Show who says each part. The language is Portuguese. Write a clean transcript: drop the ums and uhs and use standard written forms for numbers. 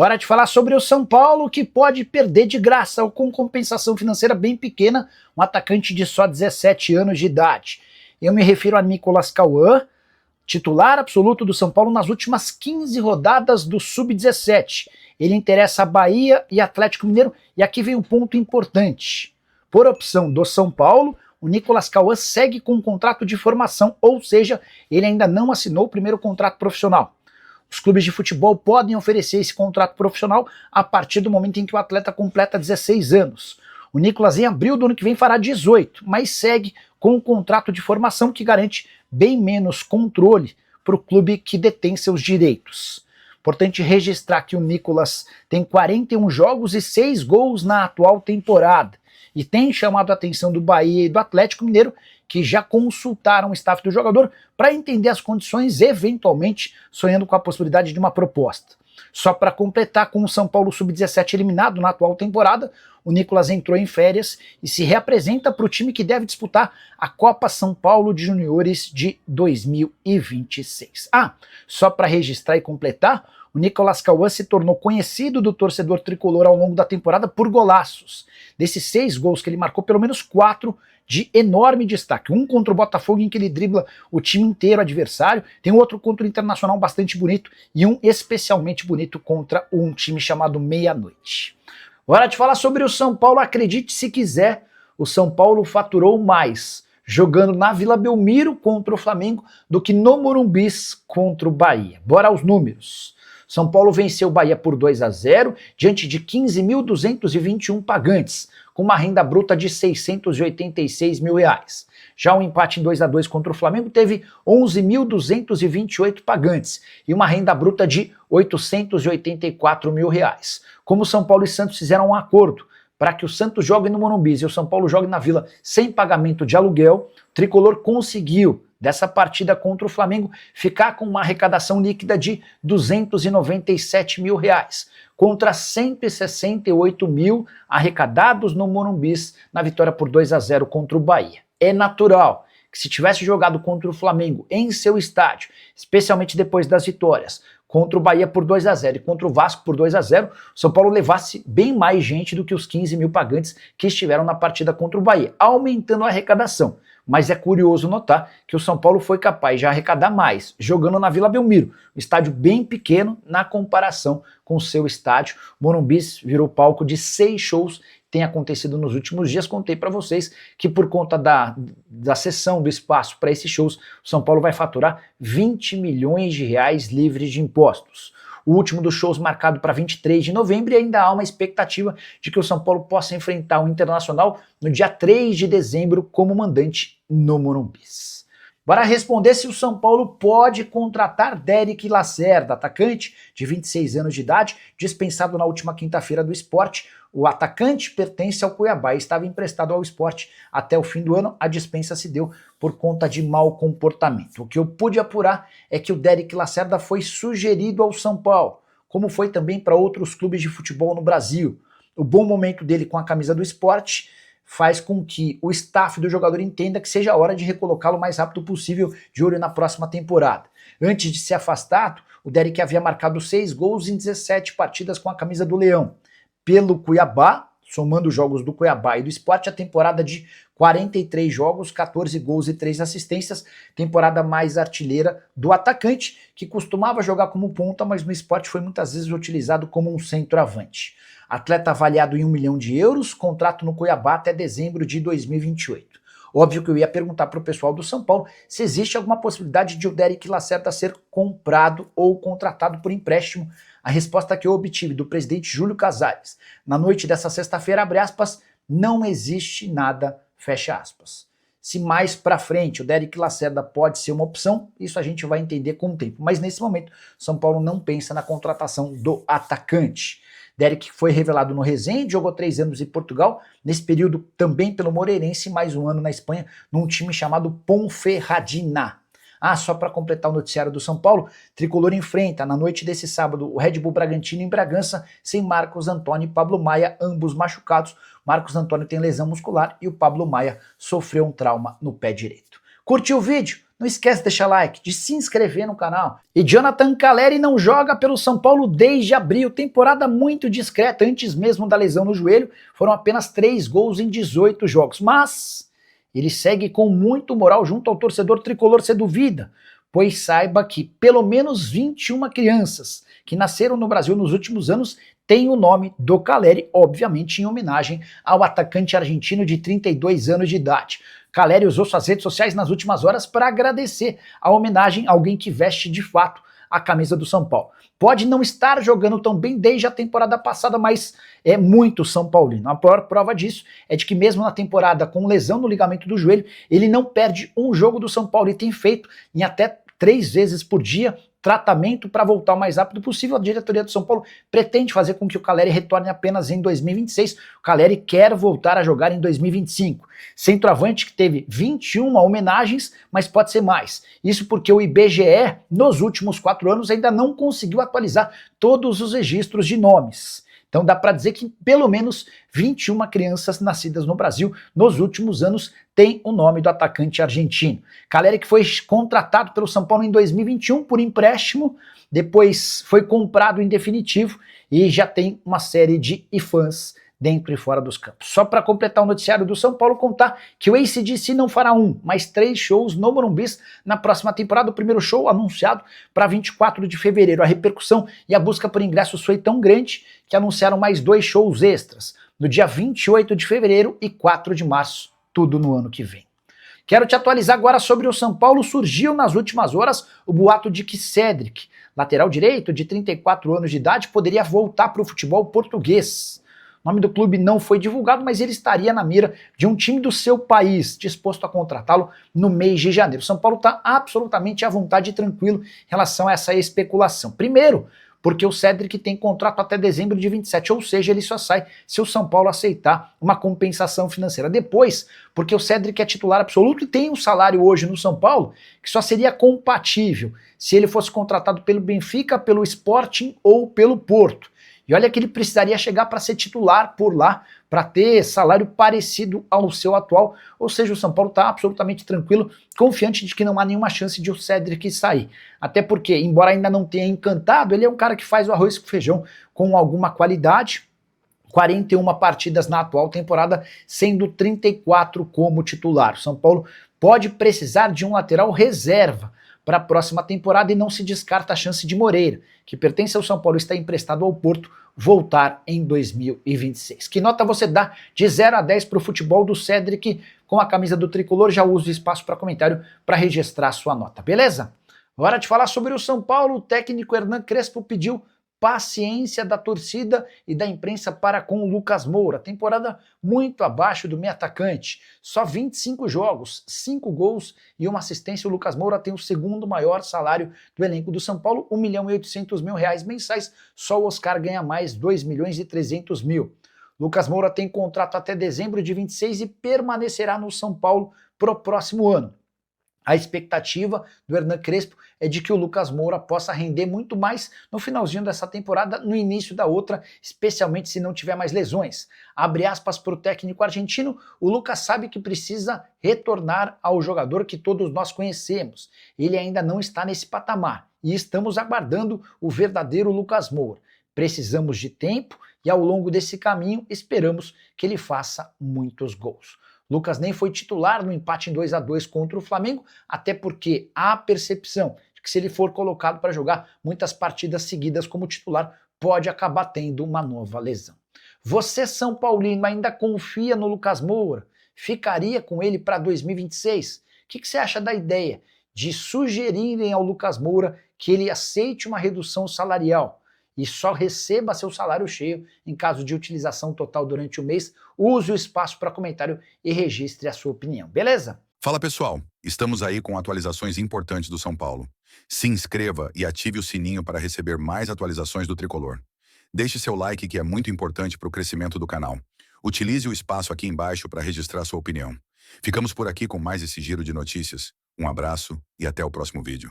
Speaker 1: Hora de falar sobre o São Paulo, que pode perder de graça ou com compensação financeira bem pequena um atacante de só 17 anos de idade. Eu me refiro a Nicolas Cauã, titular absoluto do São Paulo nas últimas 15 rodadas do Sub-17. Ele interessa a Bahia e Atlético Mineiro, e aqui vem um ponto importante. Por opção do São Paulo, o Nicolas Cauã segue com um contrato de formação, ou seja, ele ainda não assinou o primeiro contrato profissional. Os clubes de futebol podem oferecer esse contrato profissional a partir do momento em que o atleta completa 16 anos. O Nicolas em abril do ano que vem fará 18, mas segue com um contrato de formação que garante bem menos controle para o clube que detém seus direitos. Importante registrar que o Nicolas tem 41 jogos e 6 gols na atual temporada e tem chamado a atenção do Bahia e do Atlético Mineiro, que já consultaram o staff do jogador para entender as condições, eventualmente sonhando com a possibilidade de uma proposta. Só para completar, com o São Paulo Sub-17 eliminado na atual temporada, o Nicolas entrou em férias e se reapresenta para o time que deve disputar a Copa São Paulo de Juniores de 2026. Só para registrar e completar, o Nicolas Cauã se tornou conhecido do torcedor tricolor ao longo da temporada por golaços. Desses 6 gols que ele marcou, pelo menos 4 de enorme destaque. Um contra o Botafogo, em que ele dribla o time inteiro adversário, tem outro contra o Internacional bastante bonito e um especialmente bonito contra um time chamado Meia-Noite. Hora de falar sobre o São Paulo. Acredite se quiser, o São Paulo faturou mais jogando na Vila Belmiro contra o Flamengo do que no Morumbis contra o Bahia. Bora aos números. São Paulo venceu o Bahia por 2-0 diante de 15.221 pagantes, com uma renda bruta de R$686 mil. Já o empate em 2-2 contra o Flamengo teve 11.228 pagantes e uma renda bruta de R$884 mil. Como São Paulo e Santos fizeram um acordo para que o Santos jogue no Morumbi e o São Paulo jogue na Vila sem pagamento de aluguel, o tricolor conseguiu, dessa partida contra o Flamengo, ficar com uma arrecadação líquida de R$297 mil, contra 168 mil arrecadados no Morumbis na vitória por 2-0 contra o Bahia. É natural que, se tivesse jogado contra o Flamengo em seu estádio, especialmente depois das vitórias contra o Bahia por 2-0 e contra o Vasco por 2-0, o São Paulo levasse bem mais gente do que os 15 mil pagantes que estiveram na partida contra o Bahia, aumentando a arrecadação. Mas é curioso notar que o São Paulo foi capaz de arrecadar mais jogando na Vila Belmiro, um estádio bem pequeno na comparação com o seu estádio. Morumbi virou palco de 6 shows que tem acontecido nos últimos dias. Contei para vocês que, por conta da cessão do espaço para esses shows, o São Paulo vai faturar R$20 milhões livres de impostos. O último dos shows marcado para 23 de novembro, e ainda há uma expectativa de que o São Paulo possa enfrentar o Internacional no dia 3 de dezembro como mandante no Morumbi. Bora responder se o São Paulo pode contratar Derrick Lacerda, atacante de 26 anos de idade, dispensado na última quinta-feira do Sport. O atacante pertence ao Cuiabá e estava emprestado ao Sport até o fim do ano. A dispensa se deu por conta de mau comportamento. O que eu pude apurar é que o Derrick Lacerda foi sugerido ao São Paulo, como foi também para outros clubes de futebol no Brasil. O bom momento dele com a camisa do Sport faz com que o staff do jogador entenda que seja a hora de recolocá-lo o mais rápido possível, de olho na próxima temporada. Antes de ser afastado, o Derrick havia marcado 6 gols em 17 partidas com a camisa do Leão. Pelo Cuiabá, somando os jogos do Cuiabá e do Sport, a temporada de 43 jogos, 14 gols e 3 assistências, temporada mais artilheira do atacante, que costumava jogar como ponta, mas no Sport foi muitas vezes utilizado como um centroavante. Atleta avaliado em €1 milhão, contrato no Cuiabá até dezembro de 2028. Óbvio que eu ia perguntar para o pessoal do São Paulo se existe alguma possibilidade de o Derrick Lacerda ser comprado ou contratado por empréstimo. A resposta que eu obtive do presidente Júlio Casares na noite dessa sexta-feira, abre aspas, não existe nada, fecha aspas. Se mais para frente o Derrick Lacerda pode ser uma opção, isso a gente vai entender com o tempo. Mas nesse momento, São Paulo não pensa na contratação do atacante. Derrick foi revelado no Resende, jogou 3 anos em Portugal, nesse período também pelo Moreirense, mais um ano na Espanha, num time chamado Ponferradina. Só para completar o noticiário do São Paulo, Tricolor enfrenta na noite desse sábado o Red Bull Bragantino em Bragança, sem Marcos Antônio e Pablo Maia, ambos machucados. Marcos Antônio tem lesão muscular e o Pablo Maia sofreu um trauma no pé direito. Curtiu o vídeo? Não esquece de deixar like, de se inscrever no canal. E Jonathan Calleri não joga pelo São Paulo desde abril, temporada muito discreta, antes mesmo da lesão no joelho, foram apenas 3 gols em 18 jogos, mas ele segue com muito moral junto ao torcedor tricolor, se duvida, pois saiba que pelo menos 21 crianças que nasceram no Brasil nos últimos anos têm o nome do Calleri, obviamente em homenagem ao atacante argentino de 32 anos de idade. Calleri usou suas redes sociais nas últimas horas para agradecer a homenagem a alguém que veste de fato a camisa do São Paulo. Pode não estar jogando tão bem desde a temporada passada, mas é muito São Paulino. A maior prova disso é de que mesmo na temporada com lesão no ligamento do joelho, ele não perde um jogo do São Paulo e tem feito em até 3 vezes por dia tratamento para voltar o mais rápido possível. A diretoria do São Paulo pretende fazer com que o Calleri retorne apenas em 2026. O Calleri quer voltar a jogar em 2025. Centroavante que teve 21 homenagens, mas pode ser mais. Isso porque o IBGE, nos últimos 4 anos, ainda não conseguiu atualizar todos os registros de nomes. Então dá para dizer que pelo menos 21 crianças nascidas no Brasil nos últimos anos têm o nome do atacante argentino. Calleri, que foi contratado pelo São Paulo em 2021 por empréstimo, depois foi comprado em definitivo e já tem uma série de fãs dentro e fora dos campos. Só para completar o noticiário do São Paulo, contar que o AC/DC não fará mas 3 shows no Morumbi na próxima temporada. O primeiro show anunciado para 24 de fevereiro. A repercussão e a busca por ingressos foi tão grande que anunciaram mais 2 shows extras, no dia 28 de fevereiro e 4 de março, tudo no ano que vem. Quero te atualizar agora sobre o São Paulo. Surgiu nas últimas horas o boato de que Cédric, lateral direito de 34 anos de idade, poderia voltar para o futebol português. O nome do clube não foi divulgado, mas ele estaria na mira de um time do seu país, disposto a contratá-lo no mês de janeiro. São Paulo está absolutamente à vontade e tranquilo em relação a essa especulação. Primeiro, porque o Cédric tem contrato até dezembro de 27, ou seja, ele só sai se o São Paulo aceitar uma compensação financeira. Depois, porque o Cédric é titular absoluto e tem um salário hoje no São Paulo que só seria compatível se ele fosse contratado pelo Benfica, pelo Sporting ou pelo Porto. E olha que ele precisaria chegar para ser titular por lá, para ter salário parecido ao seu atual. Ou seja, o São Paulo está absolutamente tranquilo, confiante de que não há nenhuma chance de o Cédric sair. Até porque, embora ainda não tenha encantado, ele é um cara que faz o arroz com feijão com alguma qualidade. 41 partidas na atual temporada, sendo 34 como titular. O São Paulo pode precisar de um lateral reserva para a próxima temporada e não se descarta a chance de Moreira, que pertence ao São Paulo e está emprestado ao Porto, voltar em 2026. Que nota você dá de 0 a 10 para o futebol do Cédric com a camisa do Tricolor? Já uso o espaço para comentário para registrar sua nota, beleza? Hora de falar sobre o São Paulo. O técnico Hernan Crespo pediu paciência da torcida e da imprensa para com o Lucas Moura. Temporada muito abaixo do meio atacante. Só 25 jogos, 5 gols e 1 assistência. O Lucas Moura tem o segundo maior salário do elenco do São Paulo, R$1.800.000 mensais. Só o Oscar ganha mais, R$2.300.000. Lucas Moura tem contrato até dezembro de 26 e permanecerá no São Paulo pro próximo ano. A expectativa do Hernan Crespo é de que o Lucas Moura possa render muito mais no finalzinho dessa temporada, no início da outra, especialmente se não tiver mais lesões. Abre aspas para o técnico argentino: o Lucas sabe que precisa retornar ao jogador que todos nós conhecemos. Ele ainda não está nesse patamar e estamos aguardando o verdadeiro Lucas Moura. Precisamos de tempo e ao longo desse caminho esperamos que ele faça muitos gols. Lucas nem foi titular no empate em 2-2 contra o Flamengo, até porque há a percepção de que se ele for colocado para jogar muitas partidas seguidas como titular, pode acabar tendo uma nova lesão. Você, São Paulino, ainda confia no Lucas Moura? Ficaria com ele para 2026? O que você acha da ideia de sugerirem ao Lucas Moura que ele aceite uma redução salarial e só receba seu salário cheio em caso de utilização total durante o mês? Use o espaço para comentário e registre a sua opinião, beleza?
Speaker 2: Fala pessoal, estamos aí com atualizações importantes do São Paulo. Se inscreva e ative o sininho para receber mais atualizações do Tricolor. Deixe seu like, que é muito importante para o crescimento do canal. Utilize o espaço aqui embaixo para registrar sua opinião. Ficamos por aqui com mais esse giro de notícias. Um abraço e até o próximo vídeo.